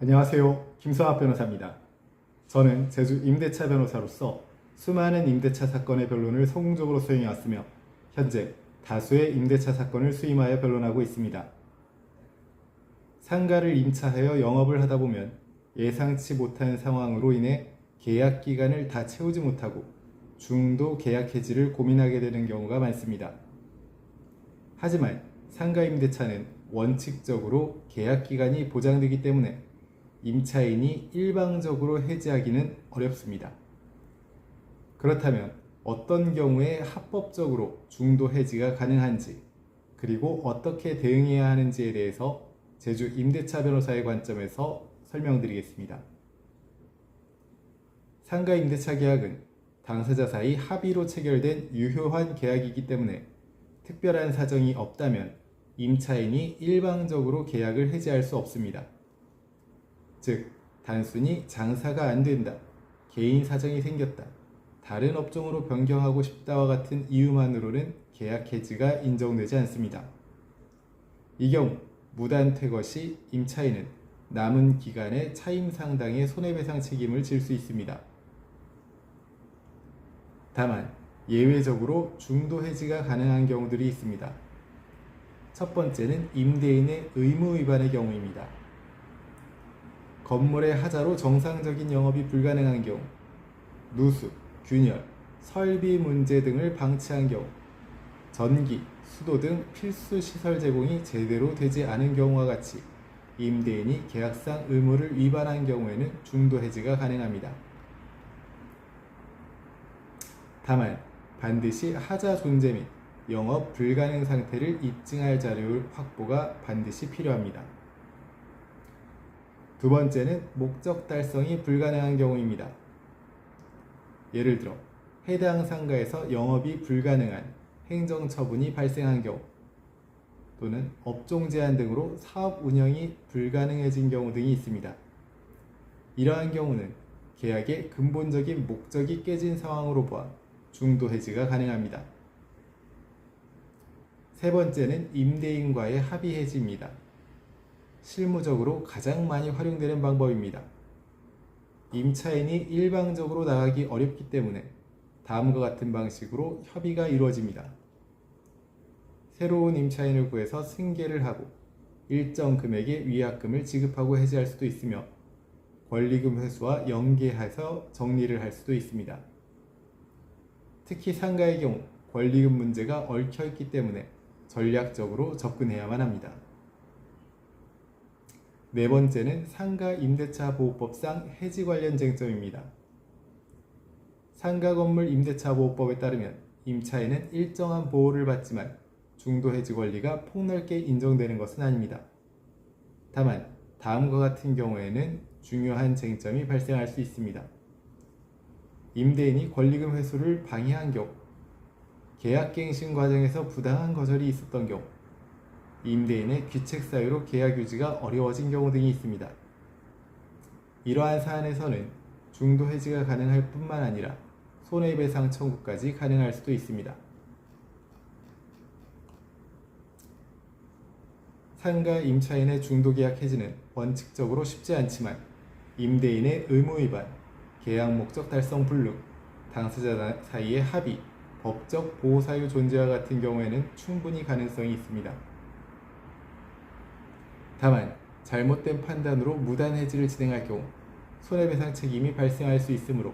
안녕하세요. 김성학 변호사입니다. 저는 제주 임대차 변호사로서 수많은 임대차 사건의 변론을 성공적으로 수행해왔으며 현재 다수의 임대차 사건을 수임하여 변론하고 있습니다. 상가를 임차하여 영업을 하다 보면 예상치 못한 상황으로 인해 계약 기간을 다 채우지 못하고 중도 계약 해지를 고민하게 되는 경우가 많습니다. 하지만 상가 임대차는 원칙적으로 계약 기간이 보장되기 때문에 임차인이 일방적으로 해지하기는 어렵습니다. 그렇다면 어떤 경우에 합법적으로 중도 해지가 가능한지, 그리고 어떻게 대응해야 하는지에 대해서 제주 임대차 변호사의 관점에서 설명드리겠습니다. 상가 임대차 계약은 당사자 사이 합의로 체결된 유효한 계약이기 때문에 특별한 사정이 없다면 임차인이 일방적으로 계약을 해지할 수 없습니다. 즉, 단순히 장사가 안 된다, 개인 사정이 생겼다, 다른 업종으로 변경하고 싶다와 같은 이유만으로는 계약 해지가 인정되지 않습니다. 이 경우 무단 퇴거 시 임차인은 남은 기간의 차임 상당의 손해배상 책임을 질 수 있습니다. 다만 예외적으로 중도 해지가 가능한 경우들이 있습니다. 첫 번째는 임대인의 의무 위반의 경우입니다. 건물의 하자로 정상적인 영업이 불가능한 경우, 누수, 균열, 설비 문제 등을 방치한 경우, 전기, 수도 등 필수 시설 제공이 제대로 되지 않은 경우와 같이 임대인이 계약상 의무를 위반한 경우에는 중도 해지가 가능합니다. 다만 반드시 하자 존재 및 영업 불가능 상태를 입증할 자료 확보가 반드시 필요합니다. 두 번째는 목적 달성이 불가능한 경우입니다. 예를 들어 해당 상가에서 영업이 불가능한 행정처분이 발생한 경우, 또는 업종 제한 등으로 사업 운영이 불가능해진 경우 등이 있습니다. 이러한 경우는 계약의 근본적인 목적이 깨진 상황으로 보아 중도 해지가 가능합니다. 세 번째는 임대인과의 합의 해지입니다. 실무적으로 가장 많이 활용되는 방법입니다. 임차인이 일방적으로 나가기 어렵기 때문에 다음과 같은 방식으로 협의가 이루어집니다. 새로운 임차인을 구해서 승계를 하고 일정 금액의 위약금을 지급하고 해지할 수도 있으며, 권리금 회수와 연계해서 정리를 할 수도 있습니다. 특히 상가의 경우 권리금 문제가 얽혀있기 때문에 전략적으로 접근해야만 합니다. 네 번째는 상가 임대차 보호법상 해지 관련 쟁점입니다. 상가 건물 임대차 보호법에 따르면 임차인은 일정한 보호를 받지만 중도 해지 권리가 폭넓게 인정되는 것은 아닙니다. 다만 다음과 같은 경우에는 중요한 쟁점이 발생할 수 있습니다. 임대인이 권리금 회수를 방해한 경우, 계약갱신 과정에서 부당한 거절이 있었던 경우, 임대인의 귀책 사유로 계약 유지가 어려워진 경우 등이 있습니다. 이러한 사안에서는 중도 해지가 가능할 뿐만 아니라 손해배상 청구까지 가능할 수도 있습니다. 상가 임차인의 중도 계약 해지는 원칙적으로 쉽지 않지만 임대인의 의무 위반, 계약 목적 달성 불능, 당사자 사이의 합의, 법적 보호 사유 존재와 같은 경우에는 충분히 가능성이 있습니다. 다만 잘못된 판단으로 무단 해지를 진행할 경우 손해배상 책임이 발생할 수 있으므로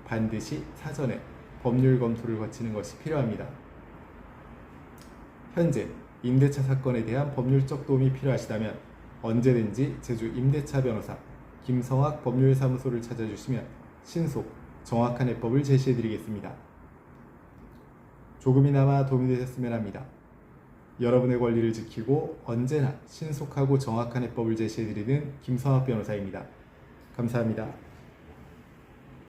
반드시 사전에 법률 검토를 거치는 것이 필요합니다. 현재 임대차 사건에 대한 법률적 도움이 필요하시다면 언제든지 제주 임대차 변호사 김성학 법률사무소를 찾아주시면 신속, 정확한 해법을 제시해드리겠습니다. 조금이나마 도움이 되셨으면 합니다. 여러분의 권리를 지키고 언제나 신속하고 정확한 해법을 제시해드리는 김성학 변호사입니다. 감사합니다.